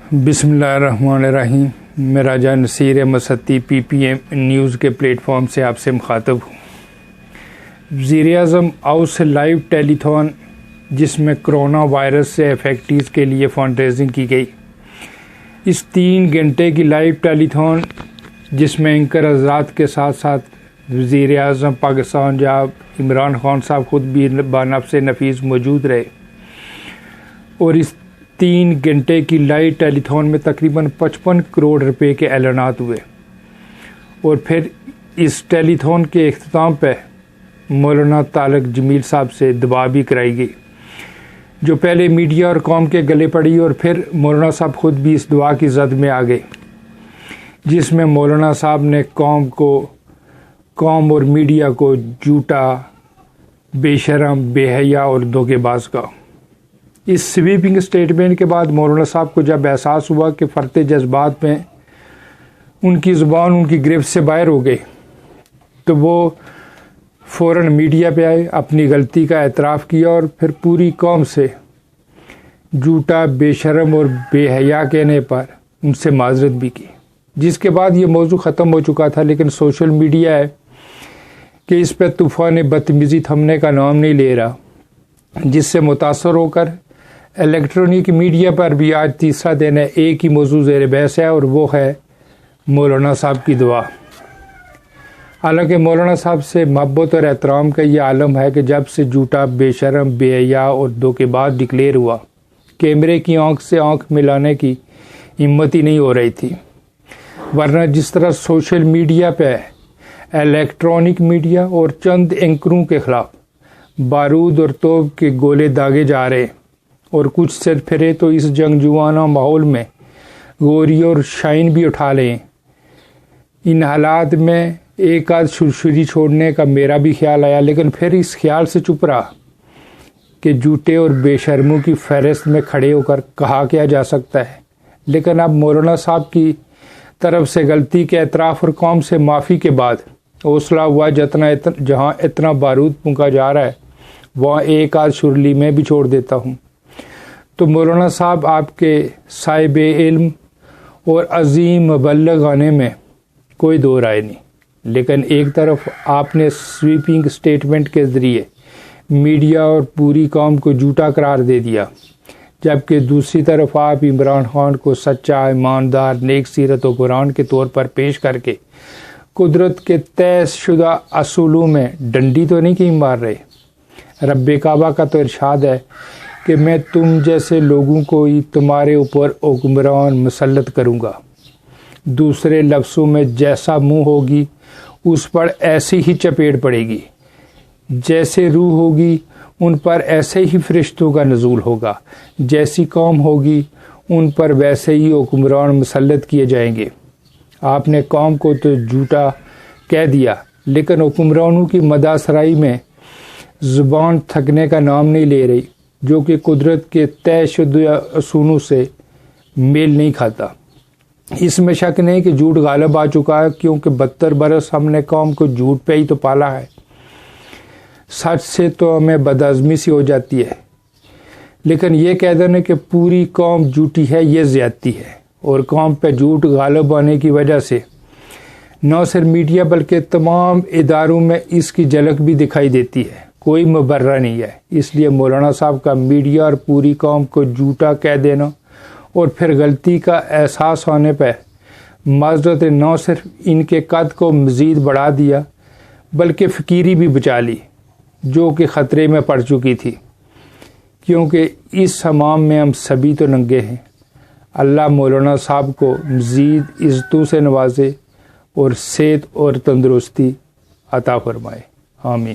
بسم اللہ الرحمن الرحیم۔ میں راجہ نصیر احمد ستی پی پی ایم نیوز کے پلیٹ فارم سے آپ سے مخاطب ہوں۔ وزیر اعظم ہاؤس سے لائیو ٹیلی تھون جس میں کرونا وائرس سے افیکٹیز کے لیے فنڈ ریزنگ کی گئی۔ اس 3 گھنٹے کی لائیو ٹیلی تھون جس میں اینکر حضرات کے ساتھ ساتھ وزیر اعظم پاکستان جناب عمران خان صاحب خود بھی بنفس نفیس موجود رہے، اور اس 3 گھنٹے کی لائیو ٹیلی تھون میں تقریباً 55 کروڑ روپے کے اعلانات ہوئے، اور پھر اس ٹیلی تھون کے اختتام پہ مولانا طارق جمیل صاحب سے دعا بھی کرائی گئی، جو پہلے میڈیا اور قوم کے گلے پڑی، اور پھر مولانا صاحب خود بھی اس دعا کی زد میں آ گئے، جس میں مولانا صاحب نے قوم اور میڈیا کو جھوٹا، بے شرم، بے حیا اور دھوکے باز کہا۔ اس سویپنگ اسٹیٹمنٹ کے بعد مولانا صاحب کو جب احساس ہوا کہ فرط جذبات میں ان کی زبان ان کی گرفت سے باہر ہو گئی، تو وہ فوراً میڈیا پہ آئے، اپنی غلطی کا اعتراف کیا، اور پھر پوری قوم سے جھوٹا، بے شرم اور بے حیا کہنے پر ان سے معذرت بھی کی، جس کے بعد یہ موضوع ختم ہو چکا تھا۔ لیکن سوشل میڈیا ہے کہ اس پہ طوفان بدتمیزی تھمنے کا نام نہیں لے رہا، جس سے متاثر ہو کر الیکٹرانک میڈیا پر بھی آج تیسرا دن ہے، ایک ہی موضوع زیر بحث ہے، اور وہ ہے مولانا صاحب کی دعا۔ حالانکہ مولانا صاحب سے محبت اور احترام کا یہ عالم ہے کہ جب سے جھوٹا، بے شرم، بے حیا اور دھوکے باز ڈکلیئر ہوا، کیمرے کی آنکھ سے آنکھ ملانے کی ہمت ہی نہیں ہو رہی تھی، ورنہ جس طرح سوشل میڈیا پہ الیکٹرانک میڈیا اور چند اینکروں کے خلاف بارود اور توپ کے گولے داغے جا رہے، اور کچھ سر پھرے تو اس جنگجوانہ ماحول میں غوری اور شائن بھی اٹھا لیں۔ ان حالات میں ایک آدھ سرسری چھوڑنے کا میرا بھی خیال آیا، لیکن پھر اس خیال سے چپ رہا کہ جھوٹے اور بے شرموں کی فہرست میں کھڑے ہو کر کہا کیا جا سکتا ہے۔ لیکن اب مولانا صاحب کی طرف سے غلطی کے اعتراف اور قوم سے معافی کے بعد حوصلہ ہوا، جہاں اتنا بارود پھونکا جا رہا ہے وہاں ایک آدھ شرلی میں بھی چھوڑ دیتا ہوں۔ تو مولانا صاحب آپ کے صاحب علم اور عظیم مبلغ آنے میں کوئی دو رائے نہیں، لیکن ایک طرف آپ نے سویپنگ اسٹیٹمنٹ کے ذریعے میڈیا اور پوری قوم کو جھوٹا قرار دے دیا، جبکہ دوسری طرف آپ عمران خان کو سچا، ایماندار، نیک سیرت و قرآن کے طور پر پیش کر کے قدرت کے طے شدہ اصولوں میں ڈنڈی تو نہیں کہیں مار رہے۔ رب کعبہ کا تو ارشاد ہے کہ میں تم جیسے لوگوں کو ہی تمہارے اوپر حکمران مسلط کروں گا۔ دوسرے لفظوں میں جیسا منہ ہوگی اس پر ایسی ہی چپیٹ پڑے گی، جیسے روح ہوگی ان پر ایسے ہی فرشتوں کا نزول ہوگا، جیسی قوم ہوگی ان پر ویسے ہی حکمران مسلط کیے جائیں گے۔ آپ نے قوم کو تو جھوٹا کہہ دیا، لیکن حکمرانوں کی مدح سرائی میں زبان تھکنے کا نام نہیں لے رہی، جو کہ قدرت کے طے شدہ اصولوں سے میل نہیں کھاتا۔ اس میں شک نہیں کہ جھوٹ غالب آ چکا ہے، کیونکہ 72 برس ہم نے قوم کو جھوٹ پہ ہی تو پالا ہے۔ سچ سے تو ہمیں بدعزمی سی ہو جاتی ہے، لیکن یہ کہہ دینا کہ پوری قوم جھوٹی ہے یہ زیادتی ہے، اور قوم پہ جھوٹ غالب آنے کی وجہ سے نہ صرف میڈیا بلکہ تمام اداروں میں اس کی جھلک بھی دکھائی دیتی ہے۔ کوئی مبرر نہیں ہے، اس لیے مولانا صاحب کا میڈیا اور پوری قوم کو جھوٹا کہہ دینا اور پھر غلطی کا احساس ہونے پہ معذرت نہ صرف ان کے قد کو مزید بڑھا دیا بلکہ فقیری بھی بچا لی، جو کہ خطرے میں پڑ چکی تھی، کیونکہ اس حمام میں ہم سبھی تو ننگے ہیں۔ اللہ مولانا صاحب کو مزید عزتوں سے نوازے اور صحت اور تندرستی عطا فرمائے، آمین۔